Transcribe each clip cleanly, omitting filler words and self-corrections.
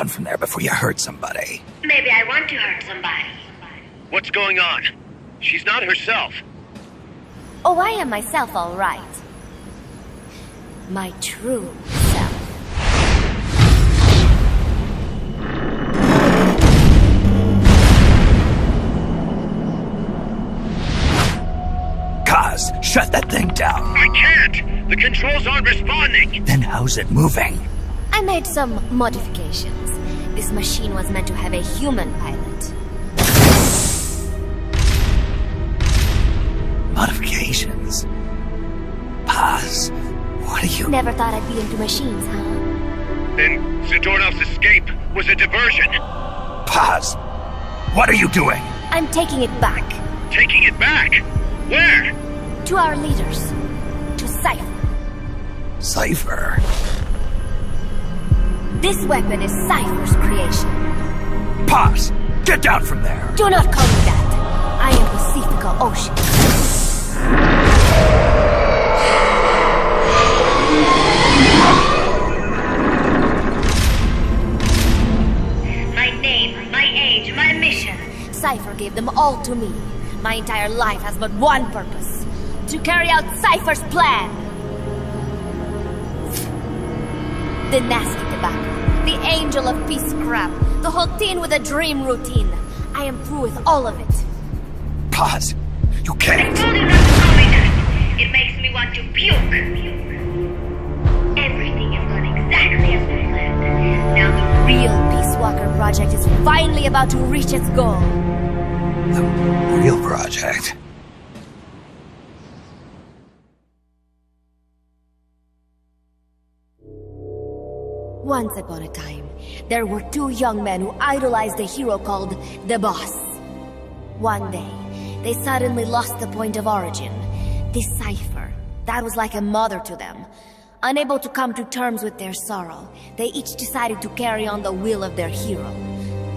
down from there before you hurt somebody. Maybe I want to hurt somebody. What's going on? She's not herself. Oh, I am myself, all right. My true self. Kaz, shut that thing down. I can't! The controls aren't responding! Then how's it moving? I made some modifications. This machine was meant to have a human pilot. Modifications? Kaz, what are you... Never thought I'd be into machines, huh? Then Zadornov's escape was a diversion. Kaz, what are you doing? I'm taking it back. Taking it back? Where? To our leaders. To Cypher. Cypher? This weapon is Cypher's creation. Kaz, get down from there! Do not call me that. I am Pacifica Ocean. My name, my age, my mission. Cypher gave them all to me. My entire life has but one purpose. To carry out Cypher's plan. The nasty tobacco. The angel of peace crap. The whole teen with a dream routine. I am through with all of it. Kaz, you can't! I told you not to call me that. It makes me want to puke. Everything has gone exactly as we planned. Now the Real Peace Walker project is finally about to reach its goal. The real project? Once upon a time, there were two young men who idolized a hero called the Boss. One day, they suddenly lost the point of origin. This Cypher, that was like a mother to them. Unable to come to terms with their sorrow, they each decided to carry on the will of their hero.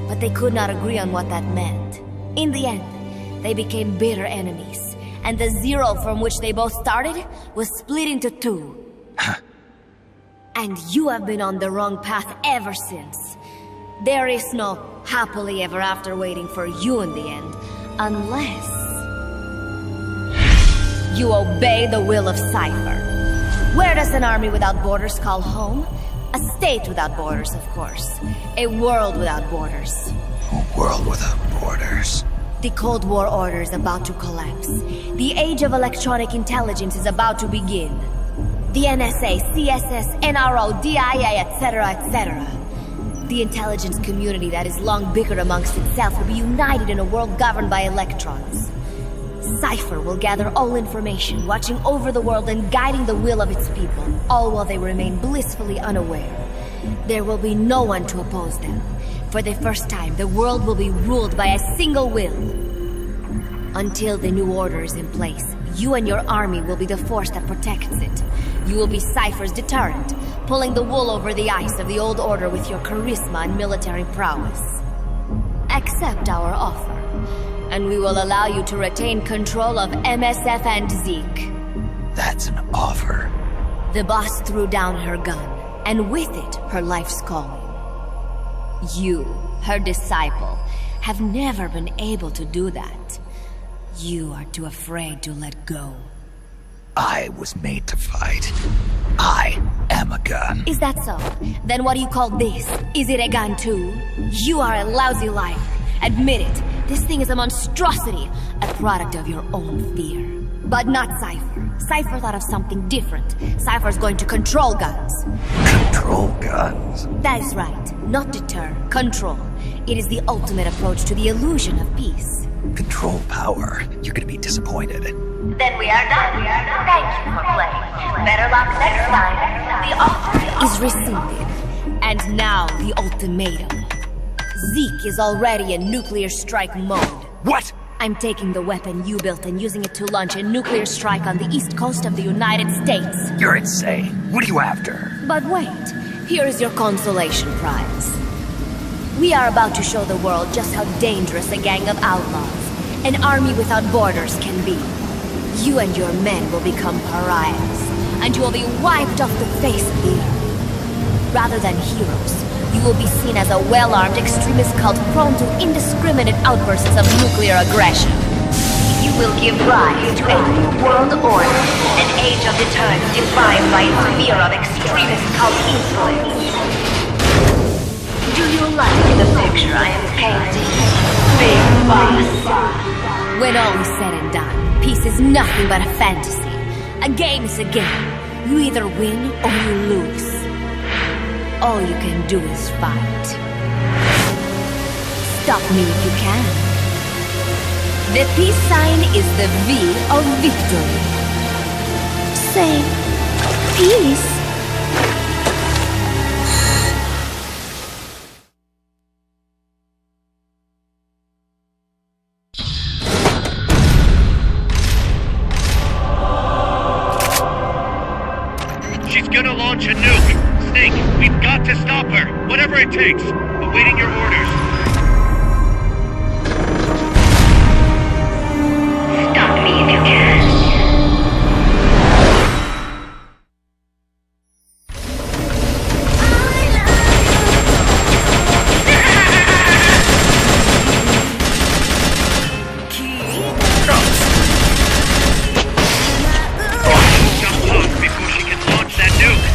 But they could not agree on what that meant. In the end, they became bitter enemies, and the Zero from which they both started was split into two. And you have been on the wrong path ever since. There is no happily ever after waiting for you in the end, unless you obey the will of Cypher. Where does an army without borders call home? A state without borders, of course. A world without borders. A world without borders. The Cold War order is about to collapse. The age of electronic intelligence is about to begin. The NSA, CSS, NRO, DIA, etc., etc. The intelligence community that is long bickered amongst itself will be united in a world governed by electrons. Cypher will gather all information, watching over the world and guiding the will of its people, all while they remain blissfully unaware. There will be no one to oppose them. For the first time, the world will be ruled by a single will. Until the new order is in place, you and your army will be the force that protects it. You will be Cypher's deterrent, pulling the wool over the eyes of the old order with your charisma and military prowess. Accept our offer, and we will allow you to retain control of MSF and Zeke. That's an offer. The boss threw down her gun, and with it, her life's calling. You, her disciple, have never been able to do that. You are too afraid to let go. I was made to fight. I am a gun. Is that so? Then what do you call this? Is it a gun too? You are a lousy liar. Admit it. This thing is a monstrosity. A product of your own fear. But not Cypher. Cypher thought of something different. Cypher's going to control guns. Control guns? That is right. Not deter. Control. It is the ultimate approach to the illusion of peace. Control power. You're gonna be disappointed. Then we are done. Thank you for playing. Better luck next time. The offer is rescinded. And now the ultimatum. Zeke is already in nuclear strike mode. What? I'm taking the weapon you built and using it to launch a nuclear strike on the east coast of the United States. You're insane. What are you after? But wait, here is your consolation prize. We are about to show the world just how dangerous a gang of outlaws, an army without borders, can be. You and your men will become pariahs, and you will be wiped off the face of the earth. Rather than heroes, you will be seen as a well-armed extremist cult prone to indiscriminate outbursts of nuclear aggression. You will give rise to a new world order, an age of deterrence defined by its fear of extremist cult influence. Do you like the picture I am painting, Big Boss? When all is said and done, peace is nothing but a fantasy. A game is a game. You either win or you lose. All you can do is fight. Stop me if you can. The peace sign is the V of victory. Say, peace. She's gonna launch a nuke! Snake, we've got to stop her! Whatever it takes! Awaiting your orders. Stop me if you can. Jump off before she can launch that nuke!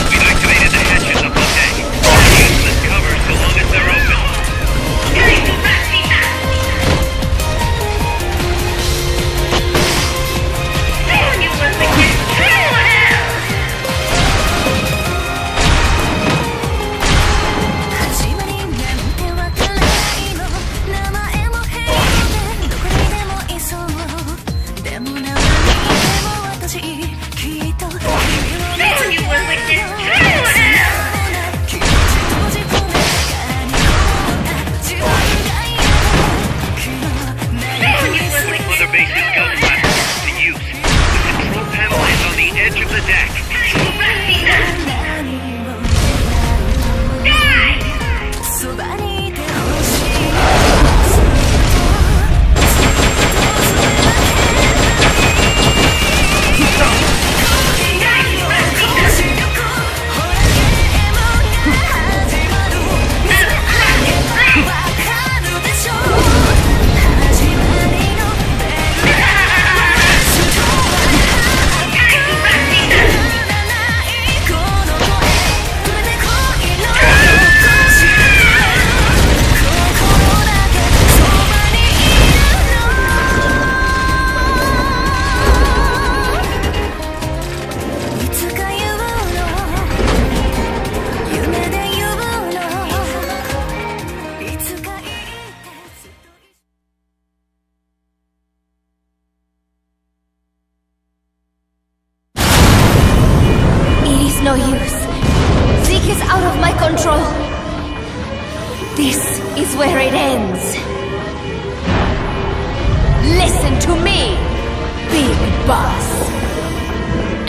We've activated the hatches above deck. Useless cover so long as they're open. Mother Base's gun platform to use. The control panel is on the edge of the deck. No use. Zeke is out of my control. This is where it ends. Listen to me, Big Boss.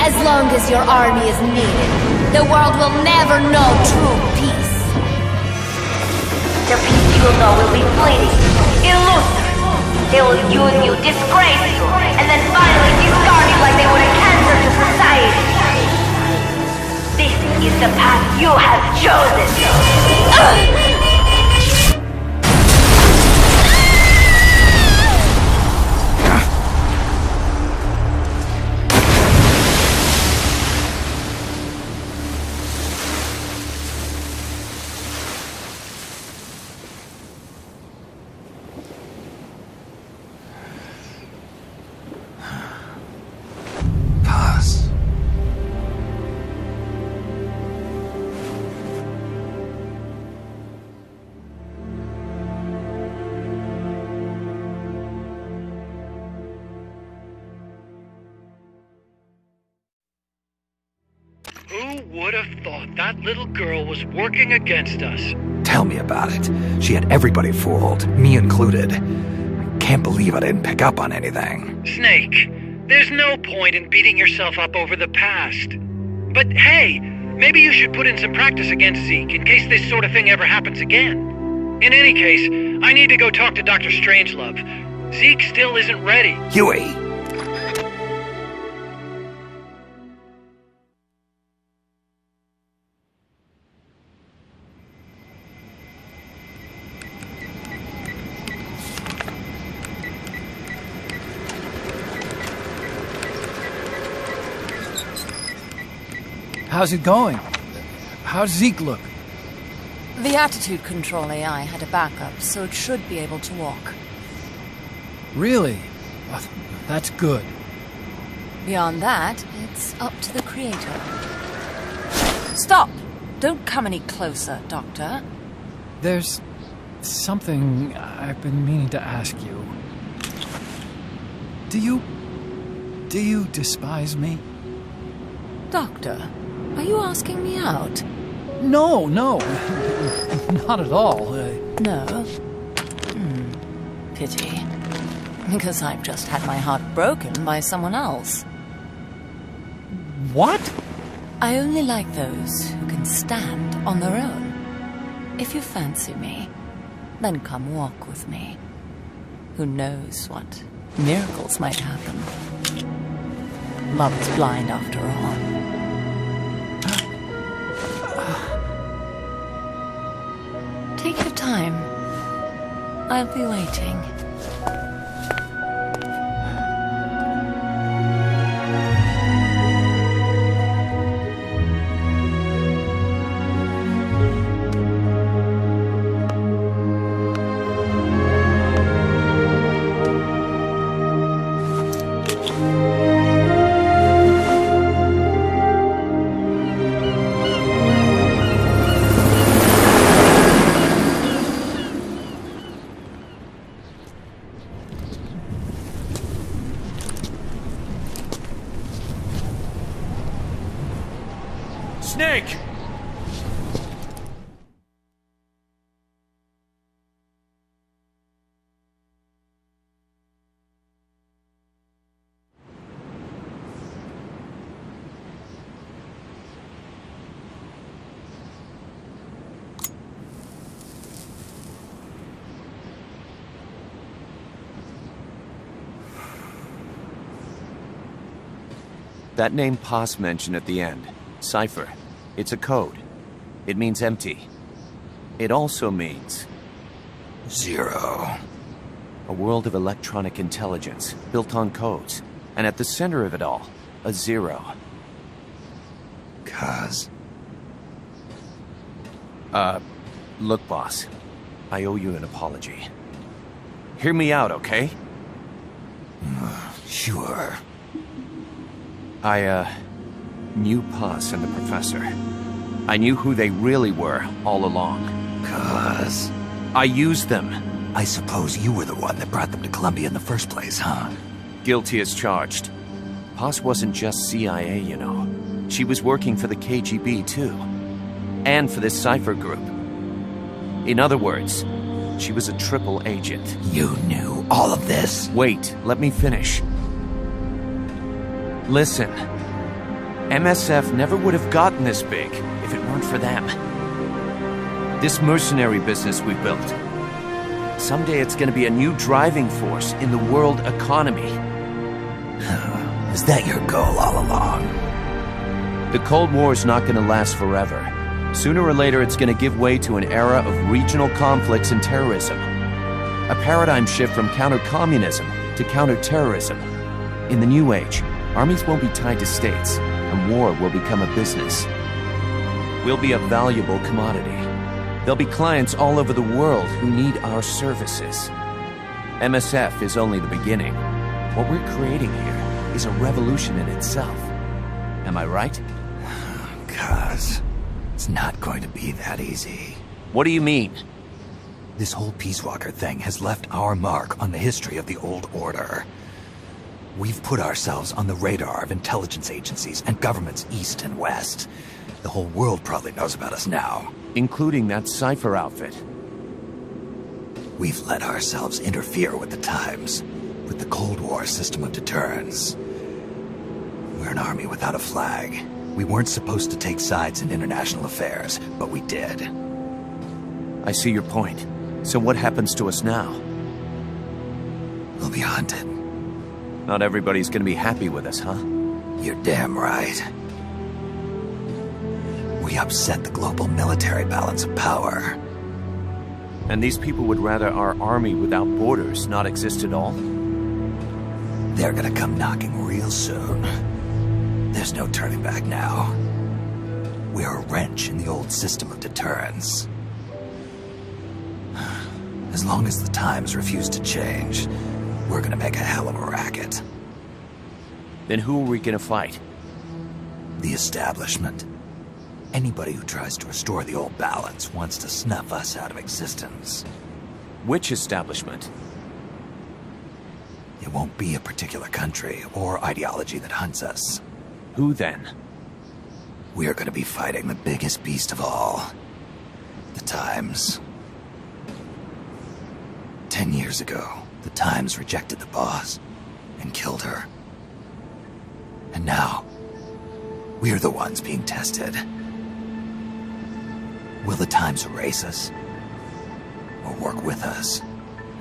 As long as your army is needed, the world will never know true peace. The peace you will know will be fleeting, elusive. They will use you, disgrace you, and then finally discard you like they would a cancer to society. This is the path you have chosen. Paz. Who would have thought that little girl was working against us? Tell me about it. She had everybody fooled, me included. Can't believe I didn't pick up on anything. Snake, there's no point in beating yourself up over the past. But hey, maybe you should put in some practice against Zeke in case this sort of thing ever happens again. In any case, I need to go talk to Dr. Strangelove. Zeke still isn't ready. Huey! How's it going? How's Zeke look? The attitude control AI had a backup, so it should be able to walk. Really? Oh, that's good. Beyond that, it's up to the creator. Stop! Don't come any closer, Doctor. There's something I've been meaning to ask you. Do you despise me? Doctor, are you asking me out? No, not at all. No? Pity. Because I've just had my heart broken by someone else. What? I only like those who can stand on their own. If you fancy me, then come walk with me. Who knows what miracles might happen. Love is blind after all. Take your time. I'll be waiting. Snake! That name Paz mentioned at the end, Cypher. It's a code. It means empty. It also means... Zero. a world of electronic intelligence, built on codes. And at the center of it all, a zero. Cuz. Look, boss. I owe you an apology. Hear me out, okay? Sure. I knew Paz and the Professor. I knew who they really were all along. Cuz. I used them. I suppose you were the one that brought them to Columbia in the first place, huh? Guilty as charged. Paz wasn't just CIA, you know. She was working for the KGB, too. And for this Cypher group. In other words, she was a triple agent. You knew all of this? Wait, let me finish. Listen. MSF never would have gotten this big if it weren't for them. This mercenary business we built. Someday it's gonna be a new driving force in the world economy. Is that your goal all along? The Cold War's not gonna last forever. Sooner or later it's gonna give way to an era of regional conflicts and terrorism. A paradigm shift from counter-communism to counter-terrorism. In the new age, armies won't be tied to states, and war will become a business. We'll be a valuable commodity. There'll be clients all over the world who need our services. MSF is only the beginning. What we're creating here is a revolution in itself. Am I right? Cuz, it's not going to be that easy. What do you mean? This whole Peace Walker thing has left our mark on the history of the Old Order. We've put ourselves on the radar of intelligence agencies and governments east and west. The whole world probably knows about us now. Including that Cypher outfit. We've let ourselves interfere with the times, with the Cold War system of deterrence. We're an army without a flag. We weren't supposed to take sides in international affairs, but we did. I see your point. So what happens to us now? We'll be hunted. Not everybody's gonna be happy with us, huh? You're damn right. We upset the global military balance of power. And these people would rather our army without borders not exist at all? They're gonna come knocking real soon. There's no turning back now. We're a wrench in the old system of deterrence. As long as the times refuse to change, we're gonna make a hell of a racket. Then who are we gonna fight? The establishment. Anybody who tries to restore the old balance wants to snuff us out of existence. Which establishment? It won't be a particular country or ideology that hunts us. Who then? We're gonna be fighting the biggest beast of all. The Times. 10 years ago, the Times rejected the boss and killed her. And now, we're the ones being tested. Will the Times erase us? Or work with us?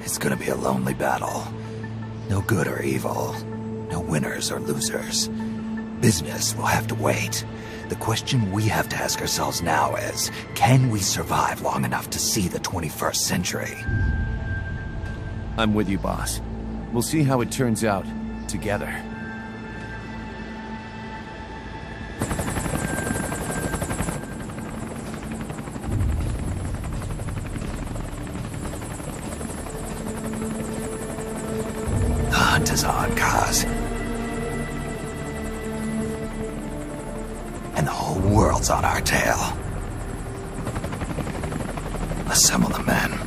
It's gonna be a lonely battle. No good or evil. No winners or losers. Business will have to wait. The question we have to ask ourselves now is, can we survive long enough to see the 21st century? I'm with you, boss. We'll see how it turns out, together. The hunt is on, Kaz. And the whole world's on our tail. Assemble the men.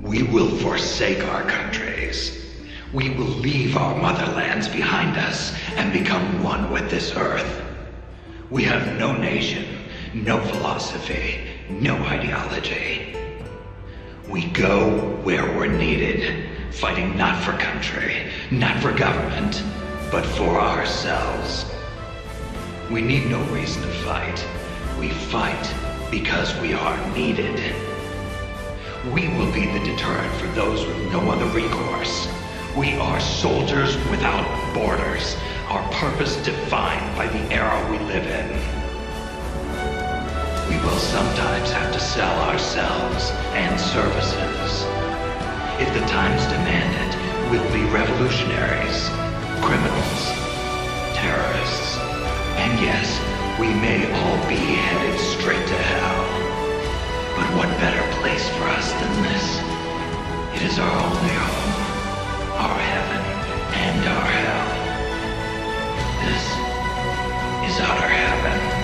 We will forsake our countries. We will leave our motherlands behind us and become one with this earth. We have no nation, no philosophy, no ideology. We go where we're needed, fighting not for country, not for government, but for ourselves. We need no reason to fight. We fight because we are needed. We will be the deterrent for those with no other recourse. We are soldiers without borders, our purpose defined by the era we live in. We will sometimes have to sell ourselves and services. If the times demand it, we'll be revolutionaries, criminals, terrorists, and yes, we may all be headed straight to hell. But what better place for us than this? It is our only home, our heaven, and our hell. This is Outer Heaven.